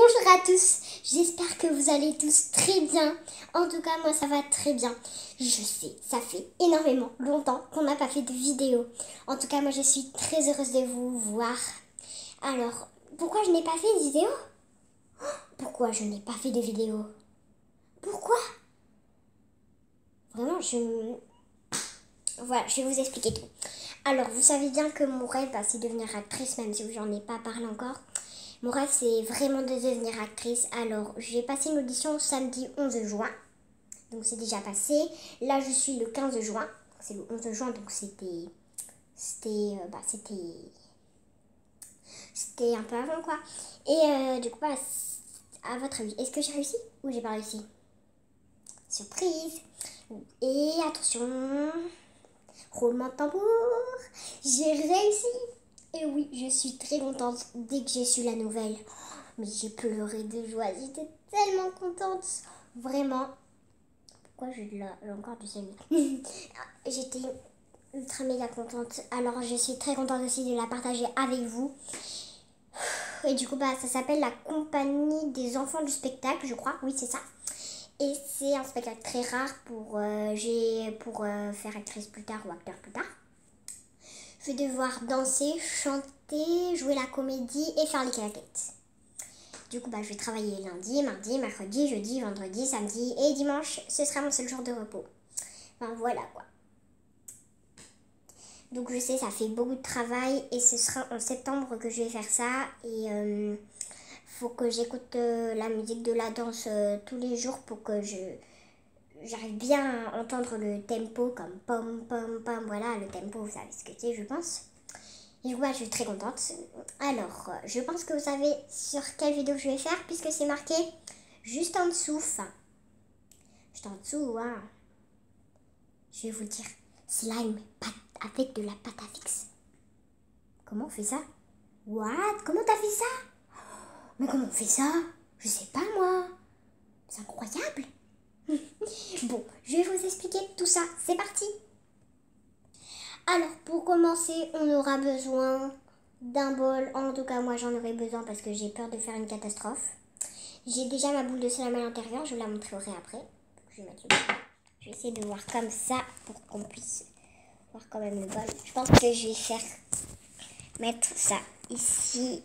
Bonjour à tous, j'espère que vous allez tous très bien. En tout cas, moi ça va très bien. Je sais, ça fait énormément longtemps qu'on n'a pas fait de vidéo. En tout cas, moi je suis très heureuse de vous voir. Alors, pourquoi je n'ai pas fait de vidéo? Pourquoi je n'ai pas fait de vidéo? Pourquoi? Vraiment, Voilà, je vais vous expliquer tout. Alors, vous savez bien que mon rêve, c'est de devenir actrice, même si j'en ai pas parlé encore. Mon rêve, c'est vraiment de devenir actrice. Alors, j'ai passé une audition samedi 11 juin. Donc, c'est déjà passé. Là, je suis le 15 juin. C'est le 11 juin, donc c'était un peu avant, quoi. Et du coup, à votre avis, est-ce que j'ai réussi ou j'ai pas réussi? Surprise! Et attention, roulement de tambour, j'ai réussi! Et oui, je suis très contente dès que j'ai su la nouvelle. Mais j'ai pleuré de joie, j'étais tellement contente. Vraiment. Pourquoi j'ai encore du sel? J'étais ultra méga contente. Alors je suis très contente aussi de la partager avec vous. Et du coup, ça s'appelle la Compagnie des enfants du spectacle, je crois. Oui, c'est ça. Et c'est un spectacle très rare pour faire actrice plus tard ou acteur plus tard. Je vais devoir danser, chanter, jouer la comédie et faire les claquettes. Du coup, je vais travailler lundi, mardi, mercredi, jeudi, vendredi, samedi et dimanche. Ce sera mon seul jour de repos. Enfin, voilà quoi. Donc, je sais, ça fait beaucoup de travail et ce sera en septembre que je vais faire ça. Et faut que j'écoute la musique de la danse tous les jours pour que j'arrive bien à entendre le tempo comme pom, pom, pom. Voilà, le tempo, vous savez ce que c'est, je pense. Et je suis très contente. Alors, je pense que vous savez sur quelle vidéo je vais faire puisque c'est marqué juste en dessous. Enfin, juste en dessous, hein. Je vais vous dire slime avec de la pâte à fixe. Comment on fait ça? What? Comment t'as fait ça? Mais comment on fait ça? Je sais pas moi. C'est incroyable. Bon, je vais vous expliquer tout ça. C'est parti. Alors, pour commencer, on aura besoin d'un bol. En tout cas, moi, j'en aurai besoin parce que j'ai peur de faire une catastrophe. J'ai déjà ma boule de slime à l'intérieur. Je vous la montrerai après. Je vais mettre le bol. Je vais essayer de voir comme ça pour qu'on puisse voir quand même le bol. Je pense que je vais mettre ça ici.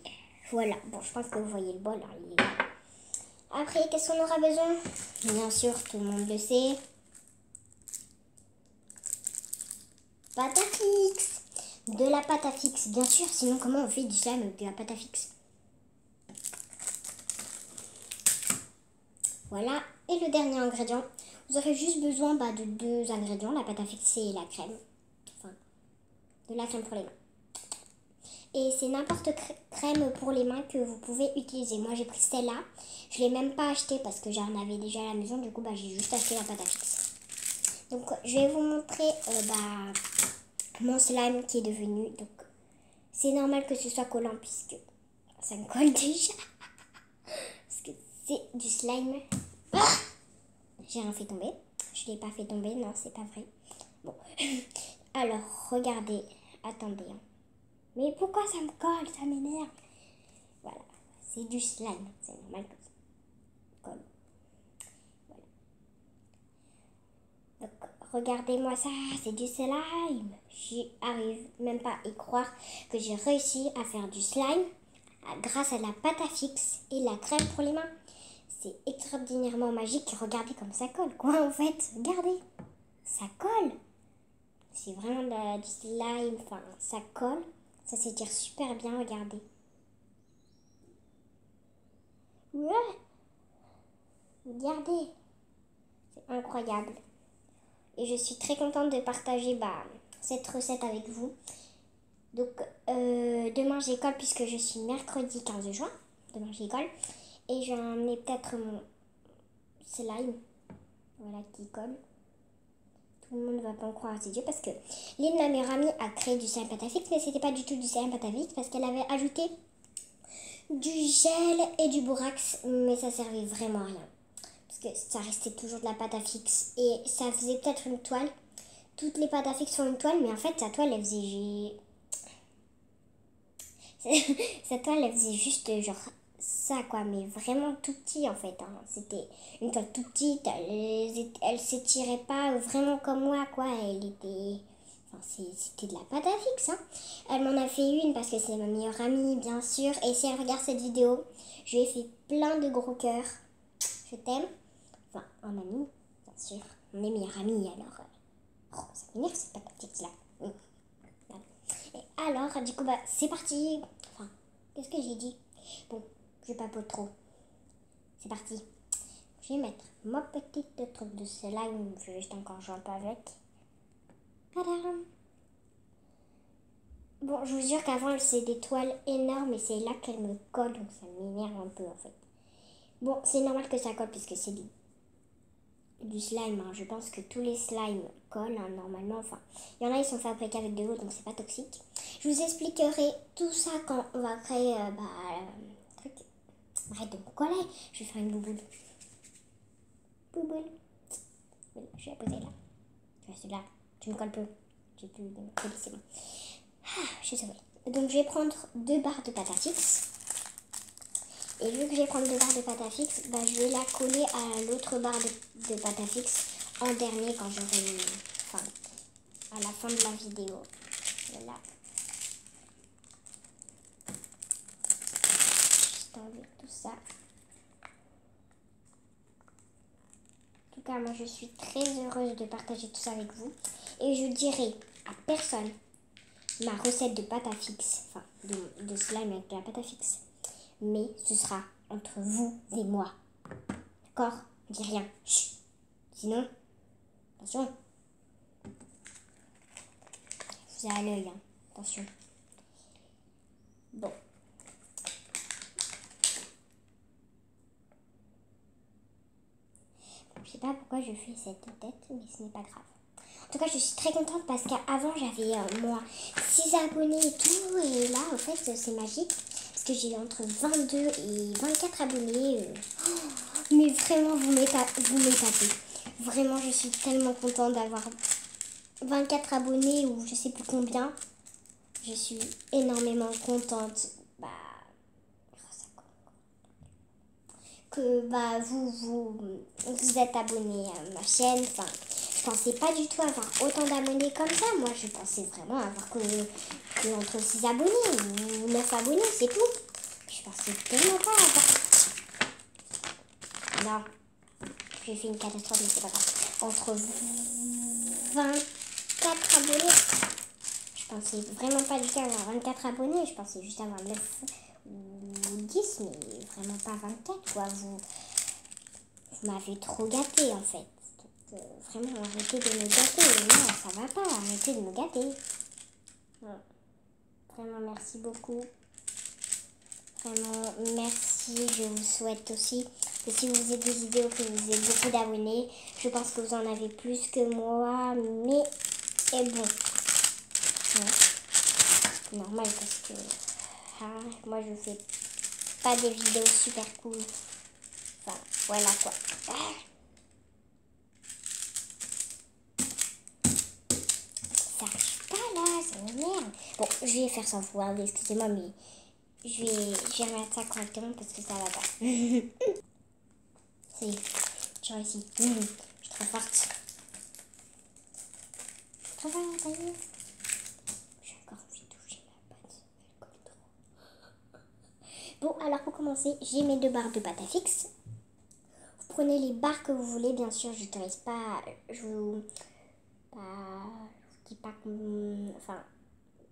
Voilà. Bon, je pense que vous voyez le bol. Hein, il est là. Après, qu'est-ce qu'on aura besoin? Bien sûr, tout le monde le sait. Pâte à fixe. De la pâte à fixe, bien sûr. Sinon, comment on fait du slime avec de la pâte à fixe? Voilà. Et le dernier ingrédient, vous aurez juste besoin de deux ingrédients, la pâte à fixe et la crème. Enfin, de la crème pour les mains. Et c'est n'importe crème pour les mains que vous pouvez utiliser. Moi, j'ai pris celle-là. Je ne l'ai même pas achetée parce que j'en avais déjà à la maison. Du coup, j'ai juste acheté la pâte à fixe. Donc, je vais vous montrer mon slime qui est devenu. Donc, c'est normal que ce soit collant puisque ça me colle déjà. Parce que c'est du slime. Ah, j'ai rien fait tomber. Je ne l'ai pas fait tomber. Non, c'est pas vrai. Bon. Alors, regardez. Attendez. Mais pourquoi ça me colle? Ça m'énerve. Voilà. C'est du slime. C'est normal que ça colle. Voilà. Donc, regardez-moi ça. C'est du slime. J'y arrive même pas à y croire que j'ai réussi à faire du slime grâce à la pâte à fixe et la crème pour les mains. C'est extraordinairement magique. Regardez comme ça colle, quoi, en fait. Regardez. Ça colle. C'est vraiment du slime. Enfin, ça colle. Ça s'étire super bien, regardez. Ouais. Regardez. C'est incroyable. Et je suis très contente de partager cette recette avec vous. Donc, demain j'école puisque je suis mercredi 15 juin. Demain j'école. Et j'ai emmené peut-être mon slime. Voilà, qui colle. Tout le monde ne va pas en croire à ses yeux parce que l'une de mes amies a créé du slime pâte à fixe, mais c'était pas du tout du slime pâte à fixe parce qu'elle avait ajouté du gel et du borax, mais ça servait vraiment à rien. Parce que ça restait toujours de la pâte à fixe et ça faisait peut-être une toile. Toutes les pâtes à fixe font une toile, mais en fait, sa toile, elle faisait... sa toile, elle faisait juste genre ça quoi, mais vraiment tout petit en fait. Hein. C'était une toile tout petite, elle s'étirait pas vraiment comme moi quoi. Elle était, enfin c'était de la pâte à fixe. Hein. Elle m'en a fait une parce que c'est ma meilleure amie bien sûr. Et si elle regarde cette vidéo, je lui ai fait plein de gros cœurs. Je t'aime. Enfin en ami bien sûr. On est meilleure amie alors. Oh, ça m'énerve cette pâte à fixe là. Voilà. Et alors du coup bah c'est parti. Enfin qu'est-ce que j'ai dit? Bon, je papote trop. C'est parti. Je vais mettre ma petite truc de slime. Je vais juste encore jouer un peu avec. Tadam! Bon, je vous jure qu'avant, c'est des toiles énormes et c'est là qu'elle me colle. Donc ça m'énerve un peu en fait. Bon, c'est normal que ça colle puisque c'est du slime. Hein. Je pense que tous les slimes collent hein, normalement. Enfin, il y en a, ils sont fabriqués avec de l'eau donc c'est pas toxique. Je vous expliquerai tout ça quand on va créer truc. Arrête de me coller. Je vais faire une bouboule. Bouboule. Voilà, je vais la poser là. Tu restes là. Tu me colles peu. J'ai plus de coller, c'est bon. Ah, je suis sauvée. Donc je vais prendre 2 barres de pâte à fixe. Et vu que je vais prendre 2 barres de pâte à fixe, bah, je vais la coller à l'autre barre de pâte à fixe en dernier quand j'aurai... Enfin, à la fin de la vidéo. Voilà. Juste enlever tout ça. En tout cas, moi je suis très heureuse de partager tout ça avec vous. Et je dirai à personne ma recette de pâte à fixe, enfin de slime avec de la pâte à fixe. Mais ce sera entre vous et moi. D'accord? Dis rien. Chut. Sinon, attention. Vous avez à l'œil, hein. Attention. Bon. Je sais pas pourquoi je fais cette tête, mais ce n'est pas grave. En tout cas, je suis très contente parce qu'avant, j'avais, moi, 6 abonnés et tout. Et là, en fait, c'est magique. Parce que j'ai entre 22 et 24 abonnés. Mais vraiment, vous m'épatez. Vraiment, je suis tellement contente d'avoir 24 abonnés ou je sais plus combien. Je suis énormément contente. Bah, que bah, vous êtes abonné à ma chaîne. Enfin, je pensais pas du tout avoir autant d'abonnés comme ça. Moi, je pensais vraiment avoir que entre 6 abonnés ou 9 abonnés, c'est tout. Je pensais tellement pas avoir. Non, j'ai fait une catastrophe, mais c'est pas grave. Entre 24 abonnés. Je pensais vraiment pas du tout avoir 24 abonnés. Je pensais juste avoir 9 ou 10, mais vraiment pas 24, quoi. Vous m'avez trop gâté, en fait. Donc, vraiment, arrêtez de me gâter. Non, ça va pas. Arrêtez de me gâter. Ouais. Vraiment, merci beaucoup. Vraiment, merci. Je vous souhaite aussi que si vous faisiez des vidéos, que vous ayez beaucoup d'abonnés. Je pense que vous en avez plus que moi, mais bon. Ouais. Normal parce que moi, je fais pas des vidéos super cool. Enfin, voilà quoi. Ça arrive pas là, ça m'énerve. Bon, je vais faire sans vous, hein, excusez-moi, mais je vais remettre ça correctement parce que ça va pas. Ça y est, j'ai réussi. Je suis trop forte. Trop forte, ça y est. J'ai encore envie de toucher ma pâte. Elle colle trop. Bon, alors pour commencer, j'ai mes 2 barres de pâte à fixe. Vous prenez les barres que vous voulez, bien sûr, je t'autorise pas, je vous dis pas enfin,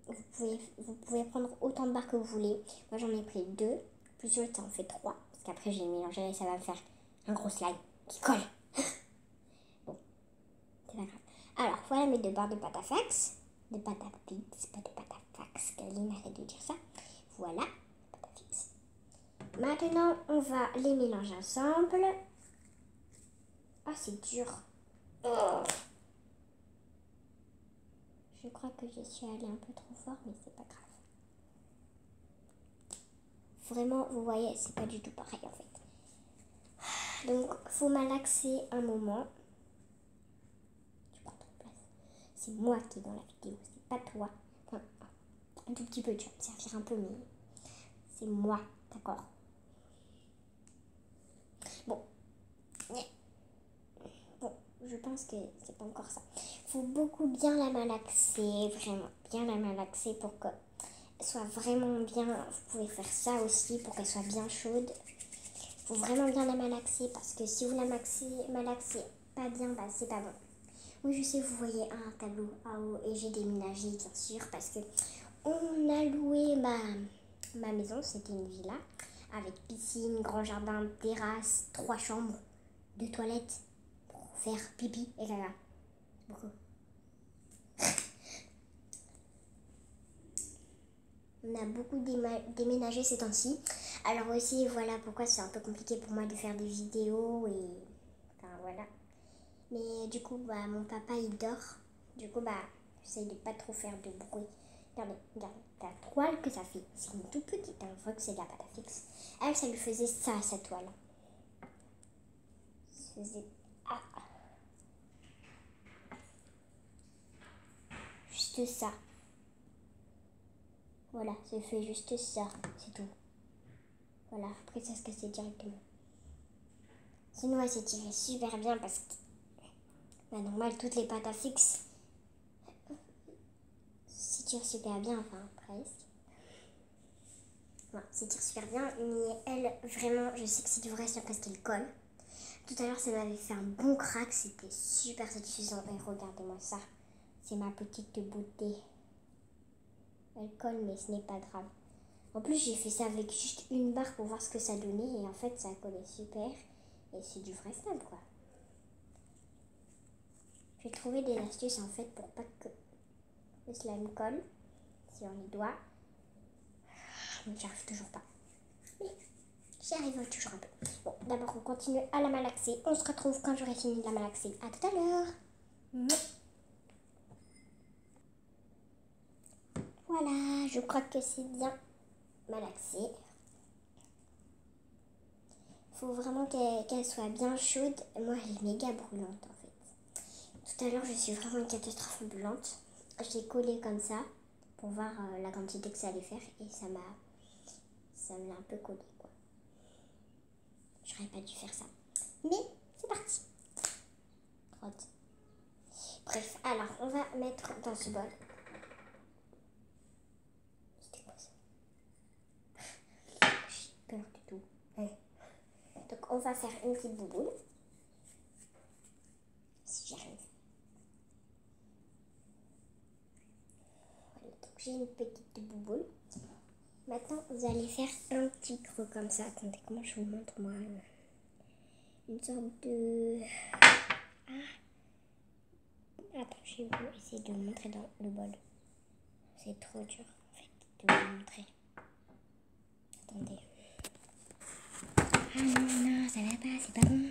vous pouvez prendre autant de barres que vous voulez. Moi, j'en ai pris 2, plus l'autre, ça en fait 3, parce qu'après, j'ai mélangé et ça va me faire un gros slime qui colle. Bon, c'est pas grave. Alors, voilà mes 2 barres de pâte à fax, de pâte à fixe, pas de pâte à fax, Caroline, arrête de dire ça. Voilà, pâte à fixe. Maintenant, on va les mélanger ensemble. Ah, c'est dur. Oh. Je crois que je suis allée un peu trop fort, mais c'est pas grave. Vraiment, vous voyez, c'est pas du tout pareil en fait. Donc, faut malaxer un moment. Tu prends ton place. C'est moi qui est dans la vidéo, c'est pas toi. Enfin, un tout petit peu, tu vas me servir un peu, mais c'est moi, d'accord? je pense que c'est pas encore ça. Faut beaucoup bien la malaxer, vraiment bien la malaxer pour que soit vraiment bien. Vous pouvez faire ça aussi pour qu'elle soit bien chaude. Faut vraiment bien la malaxer parce que si vous la malaxez pas bien, bah c'est pas bon. Oui, je sais, vous voyez un tableau en haut et j'ai déménagé bien sûr parce que on a loué ma maison, c'était une villa avec piscine, grand jardin, terrasse, 3 chambres, 2 toilettes pour faire pipi et caca. Beaucoup. On a beaucoup déménagé ces temps-ci. Alors aussi, voilà pourquoi c'est un peu compliqué pour moi de faire des vidéos et... Enfin, voilà. Mais du coup, bah, mon papa, il dort. Du coup, bah, j'essaie de pas trop faire de bruit. Regardez, regardez, la toile que ça fait. C'est une toute petite, hein. On voit que c'est de la pâte à fixe. Elle, ça lui faisait ça, sa toile. Ça faisait... Ah. Juste ça. Voilà, ça fait juste ça, c'est tout. Voilà, après ça se cassait directement. Sinon, elle s'étirait super bien parce que, bah, normal, toutes les pâtes à fixe s'étirent super bien, enfin, presque. Voilà, s'étire super bien, mais elle, vraiment, je sais que c'est du vrai parce qu'elle colle. Tout à l'heure, ça m'avait fait un bon crack, c'était super satisfaisant. Et regardez-moi ça, c'est ma petite beauté. Elle colle, mais ce n'est pas grave. En plus, j'ai fait ça avec juste une barre pour voir ce que ça donnait. Et en fait, ça collait super. Et c'est du vrai slime, quoi. J'ai trouvé des astuces, en fait, pour pas que le slime colle sur les doigts. Mais j'y arrive toujours pas. Mais j'y arrive toujours un peu. Bon, d'abord, on continue à la malaxer. On se retrouve quand j'aurai fini de la malaxer. À tout à l'heure. Voilà, je crois que c'est bien malaxé. Faut vraiment qu'elle soit bien chaude. Moi, elle est méga brûlante en fait. Tout à l'heure, je suis vraiment une catastrophe ambulante. J'ai collé comme ça pour voir la quantité que ça allait faire et ça me l'a un peu collé quoi. J'aurais pas dû faire ça. Mais c'est parti. Trotte. Bref, alors on va mettre dans ce bol. C'était quoi ça? J'ai peur du tout. Ouais. Donc on va faire une petite bouboule. Si j'arrive. Voilà, donc j'ai une petite bouboule. Maintenant, vous allez faire un petit creux comme ça. Attendez, comment je vous montre moi? Une sorte de... Attends, je vais essayer de vous montrer dans le bol. C'est trop dur en fait de vous montrer. Attendez. Ah non, non, ça va pas, c'est pas bon.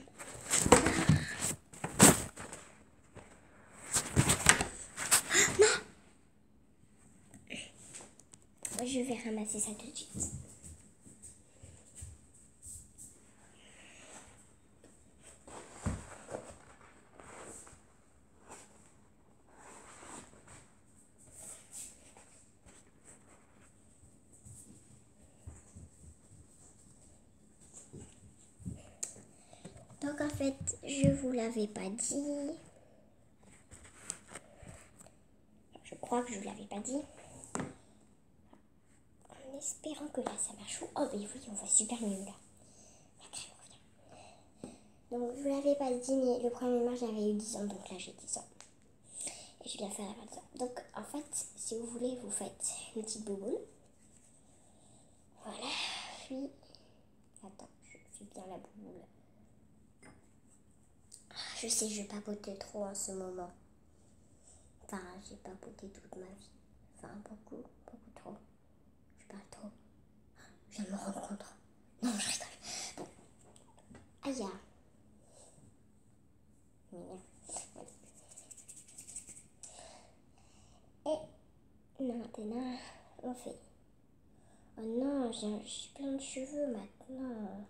Ah, non! Je vais ramasser ça tout de suite. Donc en fait, je vous l'avais pas dit. Je crois que je vous l'avais pas dit. En espérant que là ça marche. Oh mais oui, on voit super mieux là. La crème revient. Donc je vous l'avais pas dit, mais le 1er mars j'avais eu 10 ans, donc là j'ai 10 ans. Et je viens faire la 20 ans. Donc en fait, si vous voulez, vous faites une petite bouboule. Voilà. Puis, attends, je fais bien la bouboule. Je sais, je papote trop en ce moment. Enfin, j'ai papoté toute ma vie. Enfin, beaucoup trop. Je parle trop. Je viens de me rendre compte. Non, je rigole. Bon. Aïe. Et maintenant, on fait. Oh non, j'ai plein de cheveux maintenant.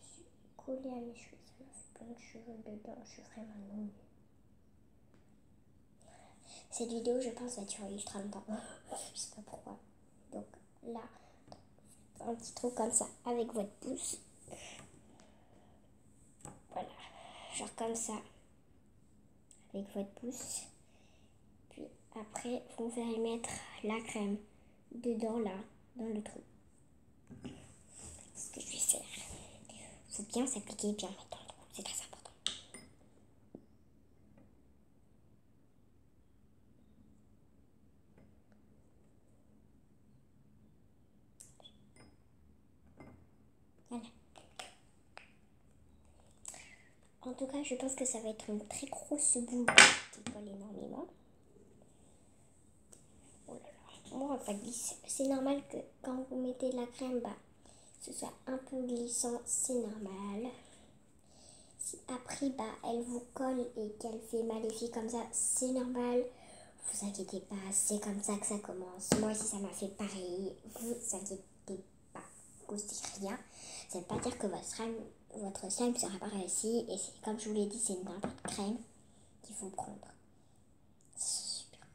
Je suis collée à mes cheveux. Ça m'a fait plein de cheveux dedans. Je suis vraiment nulle. Cette vidéo, je pense, va durer ultra longtemps. Je sais pas pourquoi. Donc là, un petit truc comme ça avec votre pouce. genre comme ça, avec votre pouce. Puis après, vous allez mettre la crème dedans, là, dans le trou. C'est ce que je vais faire. Il faut bien s'appliquer et bien mettre dans le trou, c'est très important. Voilà. En tout cas, je pense que ça va être une très grosse boule qui colle énormément. Oh là là, moi ça glisse. C'est normal que quand vous mettez de la crème, bah, ce soit un peu glissant, c'est normal. Si après, bah, elle vous colle et qu'elle fait mal effet comme ça, c'est normal. Vous inquiétez pas, c'est comme ça que ça commence. Moi aussi, ça m'a fait pareil. Vous inquiétez pas, causez rien. Ça veut pas dire que votre slime sera pas réussi. Et comme je vous l'ai dit, c'est n'importe quelle crème qu'il faut prendre. C'est super.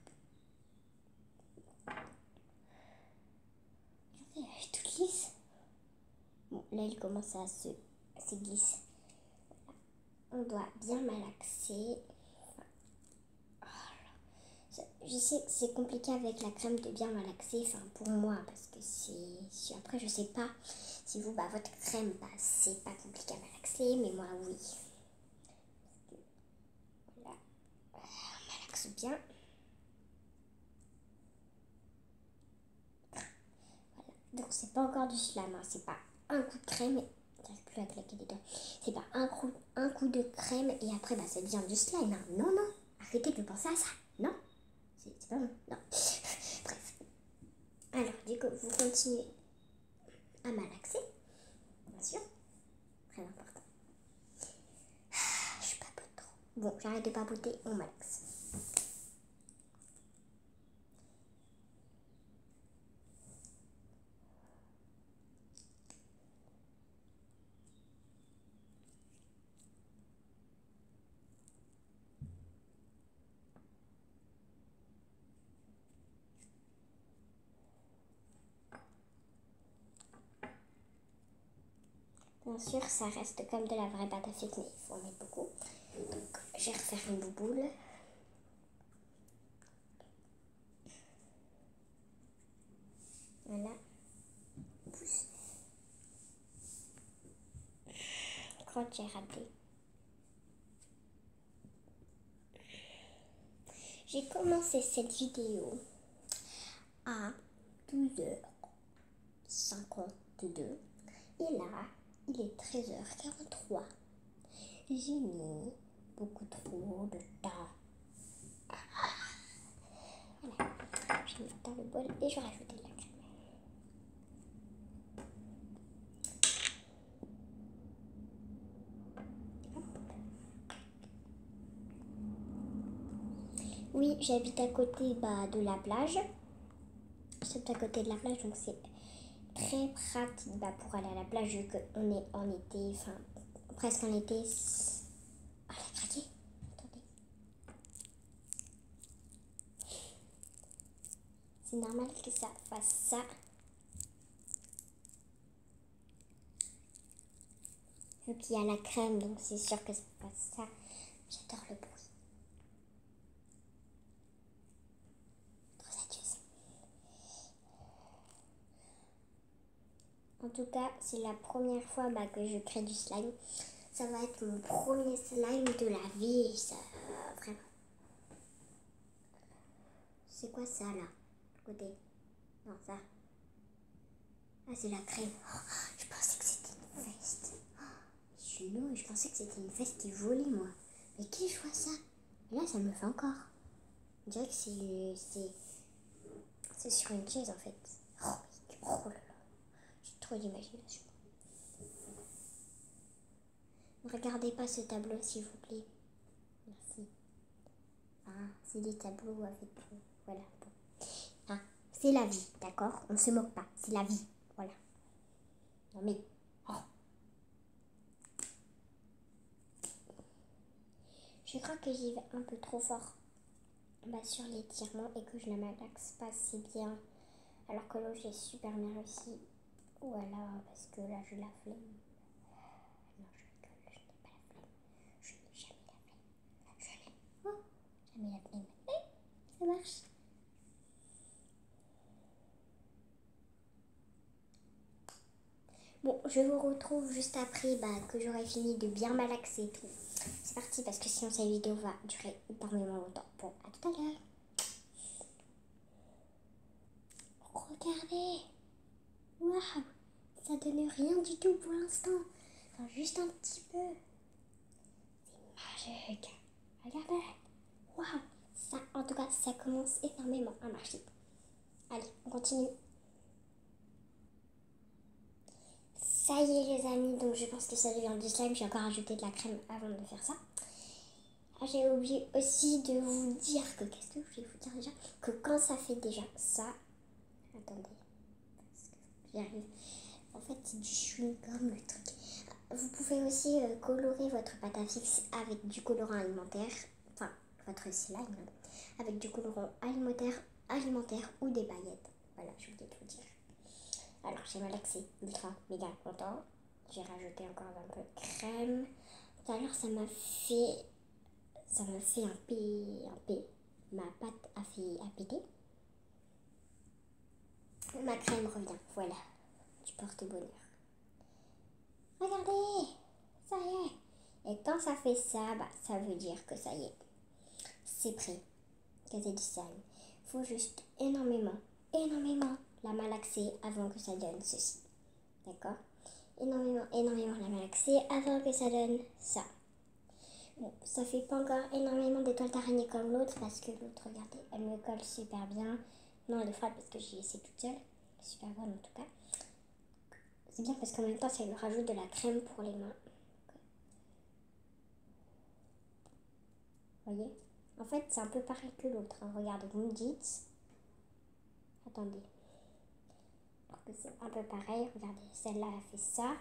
Regardez, elle est toute lisse. Bon, là, il commence à se glisse. On doit bien malaxer. Je sais que c'est compliqué avec la crème de bien malaxer, enfin pour moi, parce que c'est... Après, je sais pas si vous, bah, votre crème, bah, c'est pas compliqué à malaxer, mais moi, oui. Voilà, on malaxe bien. Voilà, donc c'est pas encore du slime, hein. C'est pas un coup de crème, j'arrive plus à claquer les doigts. C'est pas un coup de crème et après, bah, ça devient du slime, hein. Non, non, arrêtez de penser à ça, non. C'est pas bon, non. Bref. Alors, du coup, vous continuez à malaxer, bien sûr, très important. Je papote trop. Bon, j'arrête de papoter, on malaxe. Bien sûr, ça reste comme de la vraie pâte à feuilleter, il faut en mettre beaucoup. Donc, je vais refaire une bouboule. Voilà. Pousse. Je crois que j'ai raté. J'ai commencé cette vidéo à 12h52 et là, il est 13h43. J'ai mis beaucoup trop de temps. Voilà, je vais mettre dans le bol et je vais rajouter de la crème. Oui, j'habite à côté de la plage. J'habite à côté de la plage, donc c'est très pratique pour aller à la plage vu qu'on est en été, enfin presque en été. Ah, elle a craqué. Attendez. C'est normal que ça fasse ça. Vu qu'il y a la crème, donc c'est sûr que ça fasse ça. J'adore le bruit. Trop adieuse. En tout cas, c'est la première fois que je crée du slime. Ça va être mon premier slime de la vie. Ça, vraiment. C'est quoi ça là? Côté. Non, ça. Ah, c'est la crème. Oh, je pensais que c'était une veste. Oh, je suis nulle, je pensais que c'était une veste qui volait, moi. Mais qui je vois ça? Et là, ça me fait encore. On dirait que c'est sur une chaise en fait. Oh là là. J'ai trop d'imagination. Ne regardez pas ce tableau, s'il vous plaît. Merci. Ah, c'est des tableaux avec... voilà. Bon. Ah, c'est la vie, d'accord? On se moque pas. C'est la vie. Voilà. Non mais... Oh. Je crois que j'y vais un peu trop fort sur l'étirement et que je ne malaxe pas si bien. Alors que là, j'ai super bien réussi. Voilà, parce que là, j'ai la flemme. Non, je rigole, je n'ai pas la flemme. met la crème. Ça marche. Bon, je vous retrouve juste après que j'aurai fini de bien malaxer et tout. C'est parti parce que sinon cette vidéo va durer énormément longtemps. Bon, à tout à l'heure. Regardez. Waouh, ça donne rien du tout pour l'instant. Enfin, juste un petit peu. C'est magique. Regardez. Waouh, ça, en tout cas, ça commence énormément à marcher. Allez, on continue. Ça y est les amis, donc je pense que ça devient du slime. J'ai encore ajouté de la crème avant de faire ça. Ah, j'ai oublié aussi de vous dire que, qu'est-ce que je vais vous dire déjà? Que quand ça fait déjà ça, attendez, parce que j'y arrive. En fait, c'est du chewing-gum le truc. Vous pouvez aussi colorer votre pâte à fixe avec du colorant alimentaire, enfin votre slime, avec du colorant alimentaire ou des paillettes. Voilà, je voulais tout dire. Alors, j'ai malaxé, ultra, méga content. J'ai rajouté encore un peu de crème. Tout à l'heure, ça m'a fait un P. Ma pâte a péter. Ma crème revient, voilà, du porte-bonheur. Regardez, ça y est. Et quand ça fait ça, ça veut dire que ça y est, c'est prêt. Que c'est du slime. Faut juste énormément la malaxer avant que ça donne ceci. D'accord? Énormément la malaxer avant que ça donne ça. Bon, ça fait pas encore énormément d'étoiles d'araignée comme l'autre parce que l'autre, regardez, elle me colle super bien. Non, elle est froide parce que j'y ai essayé toute seule. Super bonne en tout cas. C'est bien parce qu'en même temps, ça lui rajoute de la crème pour les mains. Vous voyez? En fait, c'est un peu pareil que l'autre. Hein. Regardez, vous me dites. Attendez. Alors que c'est un peu pareil. Regardez, celle-là, elle fait ça.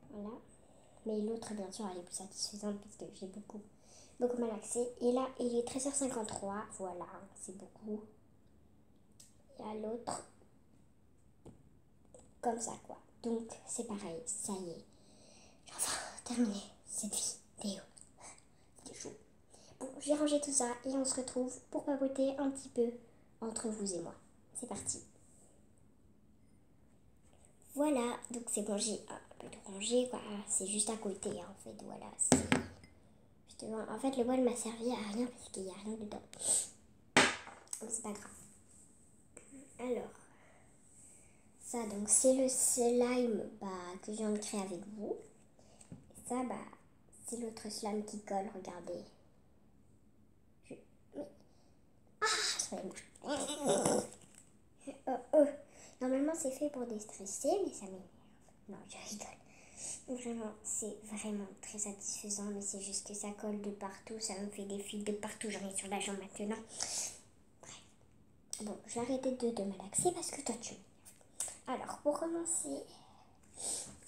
Voilà. Mais l'autre, bien sûr, elle est plus satisfaisante parce que j'ai beaucoup malaxé. Et là, il est 13h53. Voilà, c'est beaucoup. Et à l'autre, comme ça, quoi. Donc, c'est pareil. Ça y est. J'ai enfin terminé cette vidéo. C'était chaud. Bon, j'ai rangé tout ça et on se retrouve pour papoter un petit peu entre vous et moi. C'est parti. Voilà, donc c'est bon, j'ai un peu de rangé, quoi. C'est juste à côté, hein, en fait, voilà. Justement, en fait, le bol m'a servi à rien parce qu'il n'y a rien dedans. Mais c'est pas grave. Alors, ça, donc, c'est le slime que je viens de créer avec vous. Et ça, c'est l'autre slime qui colle, regardez. Ça va. Normalement, c'est fait pour déstresser, mais ça m'énerve. Non, je rigole. Vraiment, c'est vraiment très satisfaisant, mais c'est juste que ça colle de partout. Ça me fait des fils de partout. J'en ai sur la jambe maintenant. Bref. Bon, je vais arrêter de malaxer parce que toi, tu m'énerves. Alors, pour commencer,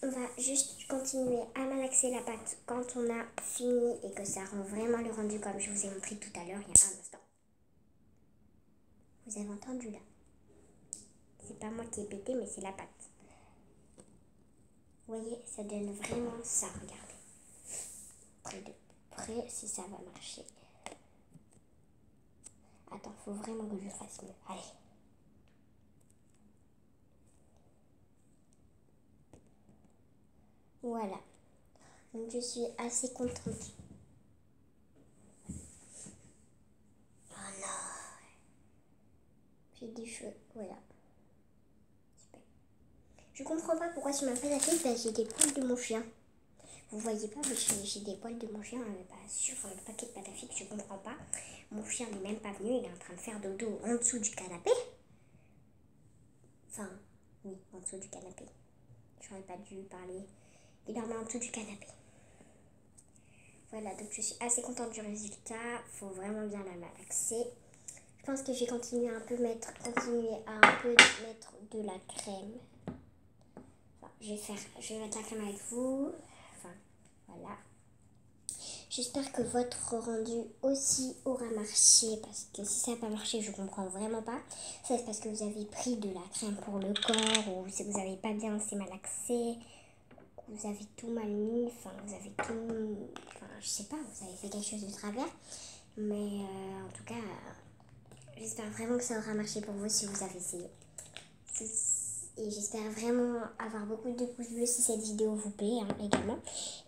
on va juste continuer à malaxer la pâte quand on a fini et que ça rend vraiment le rendu comme je vous ai montré tout à l'heure, il y a un instant. Vous avez entendu là? C'est pas moi qui ai pété, mais c'est la pâte. Vous voyez, ça donne vraiment ça, regardez. Près de près, si ça va marcher. Attends, faut vraiment que je fasse mieux. Allez. Voilà. Donc je suis assez contente. Oh non. J'ai des cheveux, voilà. Super. Je comprends pas pourquoi sur ma pâte à fixe, j'ai des poils de mon chien. Vous voyez pas, mais j'ai des poils de mon chien sur le paquet de pâte à fixe, je comprends pas. Mon chien n'est même pas venu, il est en train de faire dodo en dessous du canapé. Enfin, oui, en dessous du canapé. J'aurais pas dû parler. Il dormait en dessous du canapé. Voilà, donc je suis assez contente du résultat. Faut vraiment bien la malaxer. Je pense que je vais continuer à mettre de la crème. Enfin, je vais mettre la crème avec vous. Enfin, voilà. J'espère que votre rendu aussi aura marché, parce que si ça n'a pas marché, je comprends vraiment pas. Ça, c'est parce que vous avez pris de la crème pour le corps, ou si vous n'avez pas bien assez malaxé, vous avez tout mal mis, enfin vous avez tout, enfin je sais pas, vous avez fait quelque chose de travers, mais en tout cas, j'espère vraiment que ça aura marché pour vous si vous avez essayé. Et j'espère vraiment avoir beaucoup de pouces bleus si cette vidéo vous plaît également.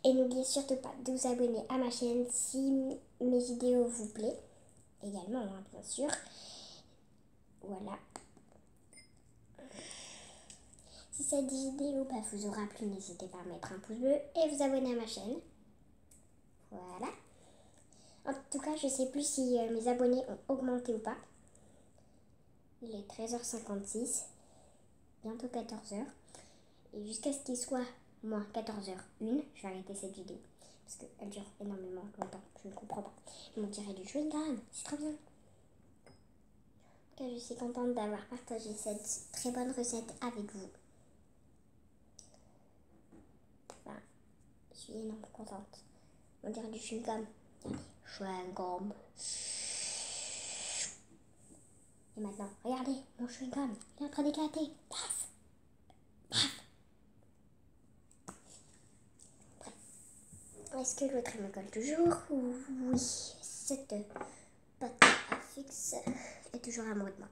Et n'oubliez surtout pas de vous abonner à ma chaîne si mes vidéos vous plaisent également, bien sûr. Voilà. Si cette vidéo vous aura plu, n'hésitez pas à mettre un pouce bleu et vous abonner à ma chaîne. Voilà. En tout cas, je sais plus si mes abonnés ont augmenté ou pas. Il est 13h56, bientôt 14h. Et jusqu'à ce qu'il soit moins 14h01, je vais arrêter cette vidéo. Parce qu'elle dure énormément longtemps, je ne comprends pas. Ils m'ont tiré du chewing-gum, c'est trop bien. En tout cas, je suis contente d'avoir partagé cette très bonne recette avec vous. Enfin, je suis énormément contente. On dirait du chewing-gum. Chewing-gum. Et maintenant, regardez, mon chewing-gum, il est en train d'éclater. Paf! Paf! Est-ce que l'autre me colle toujours? Oui, cette pâte à fixe est toujours amoureuse de moi.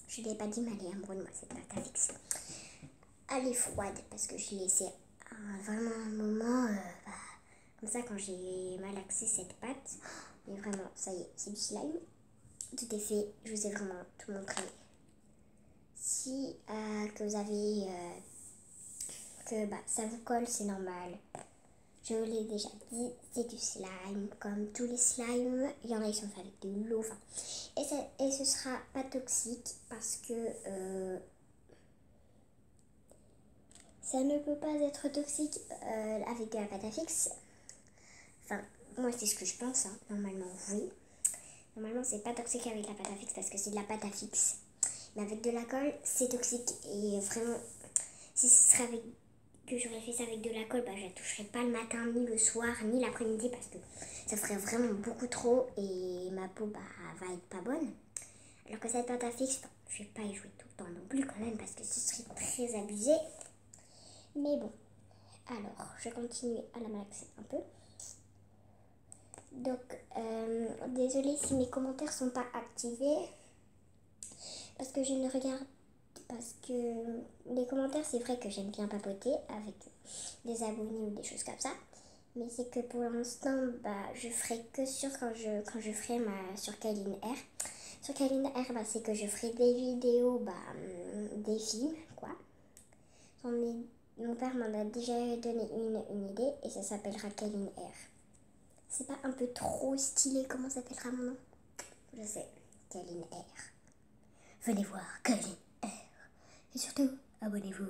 Je ne l'ai pas dit, mais elle est amoureuse de moi, cette pâte à fixe. Elle est froide parce que je l'ai laissée vraiment un moment, comme ça, quand j'ai malaxé cette pâte. Mais vraiment, ça y est, c'est du slime. Tout est fait, je vous ai vraiment tout montré. Si que vous avez que ça vous colle, c'est normal. Je vous l'ai déjà dit, c'est du slime. Comme tous les slimes, il y en a qui sont faits avec de l'eau. Et ce sera pas toxique parce que ça ne peut pas être toxique avec de la pâte à fixe. Enfin, moi c'est ce que je pense. Normalement, oui. Normalement, c'est pas toxique avec la pâte à fixe parce que c'est de la pâte à fixe. Mais avec de la colle, c'est toxique. Et vraiment, si ce serait avec que j'aurais fait ça avec de la colle, je la toucherais pas le matin, ni le soir, ni l'après-midi parce que ça ferait vraiment beaucoup trop et ma peau va être pas bonne. Alors que cette pâte à fixe, je vais pas y jouer tout le temps non plus quand même parce que ce serait très abusé. Mais bon, alors je continue à la malaxer un peu. Donc, désolée si mes commentaires sont pas activés parce que je ne regarde. Parce que les commentaires, c'est vrai que j'aime bien papoter avec des abonnés ou des choses comme ça. Mais c'est que pour l'instant, je ferai que quand je ferai sur Kaline R. Sur Kaline R, c'est que je ferai des vidéos, des films, quoi. Mon père m'en a déjà donné une idée et ça s'appellera Kaline R. C'est pas un peu trop stylé comment s'appellera mon nom? Je sais, Kaline R. Venez voir Kaline R. Et surtout, abonnez-vous.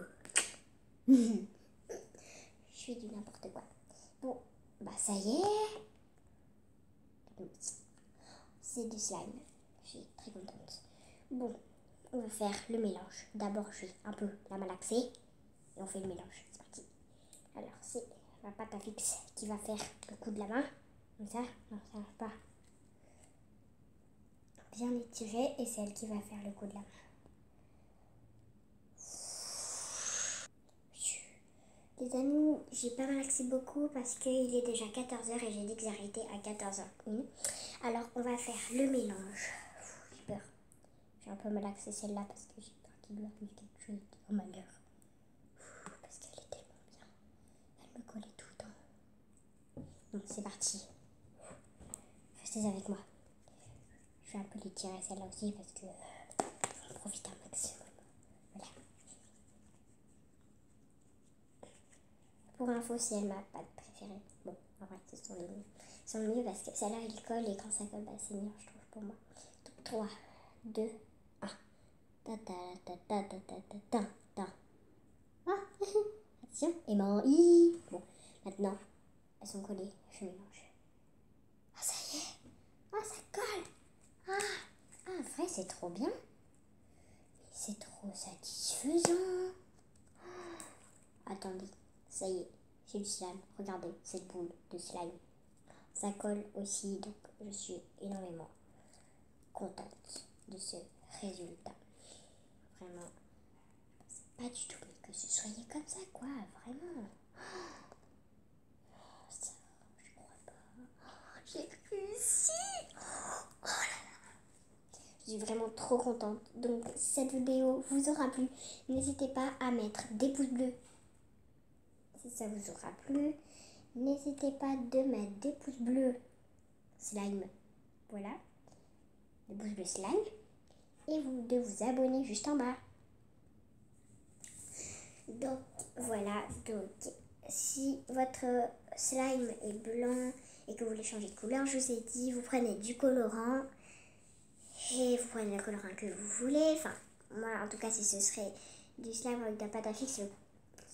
Je suis du n'importe quoi. Bon, ça y est. C'est du slime. Je suis très contente. Bon, on va faire le mélange. D'abord, je vais un peu la malaxer. Et on fait le mélange. C'est parti. Alors, c'est la pâte à fixe qui va faire le coup de la main. Comme ça. Non, ça va pas. Bien étirer. Et c'est elle qui va faire le coup de la main. Les amis, j'ai pas malaxé beaucoup parce qu'il est déjà 14h et j'ai dit que j'arrêtais à 14h01. Alors, on va faire le mélange. J'ai peur. J'ai un peu malaxé celle-là parce que j'ai peur qu'il lui arrive quelque chose de malheur. Parce qu'elle est tellement bien. Elle me collait tout le temps. Bon, c'est parti. Restez avec moi. Je vais un peu les tirer celle-là aussi parce que j'en profite un maximum. Voilà. Pour info, c'est elle ma pâte préférée. Bon, en vrai, ce sont les mieux. Ils sont mieux parce que celle-là, il colle et quand ça colle, c'est mieux, je trouve, pour moi. Donc, 3, 2, 1. Ta ta ta ta ta ta ta ta ta. Ah, attention. Et bon, maintenant, elles sont collées. Je mélange. Ah, ça y est. Ah, ça colle. En vrai, c'est trop bien. Mais c'est trop satisfaisant. Attendez, ça y est, c'est du slime. Regardez cette boule de slime. Ça colle aussi, donc je suis énormément contente de ce résultat. Vraiment, c'est pas du tout mais que ce soyez comme ça, quoi, vraiment. suis vraiment trop contente. Donc cette vidéo vous aura plu, n'hésitez pas à mettre des pouces bleus si ça vous aura plu. N'hésitez pas de mettre des pouces bleus slime, voilà, des pouces bleus slime, et de vous abonner juste en bas. Donc voilà, donc si votre slime est blanc et que vous voulez changer de couleur, je vous ai dit, vous prenez du colorant et vous prenez le colorant que vous voulez. Enfin, moi en tout cas, si ce serait du slime avec de la pâte à fixe,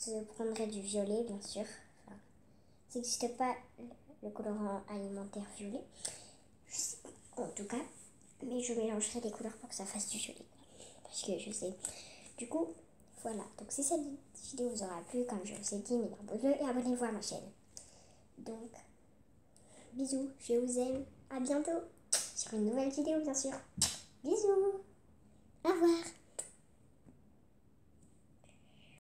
je prendrais du violet, bien sûr. Enfin, ça n'existe pas le colorant alimentaire violet, en tout cas, mais je mélangerai les couleurs pour que ça fasse du violet, parce que je sais. Du coup, voilà, donc si cette vidéo vous aura plu, comme je vous ai dit, mettez un pouce bleu et abonnez-vous à ma chaîne. Donc, bisous, je vous aime, à bientôt sur une nouvelle vidéo bien sûr. Bisous.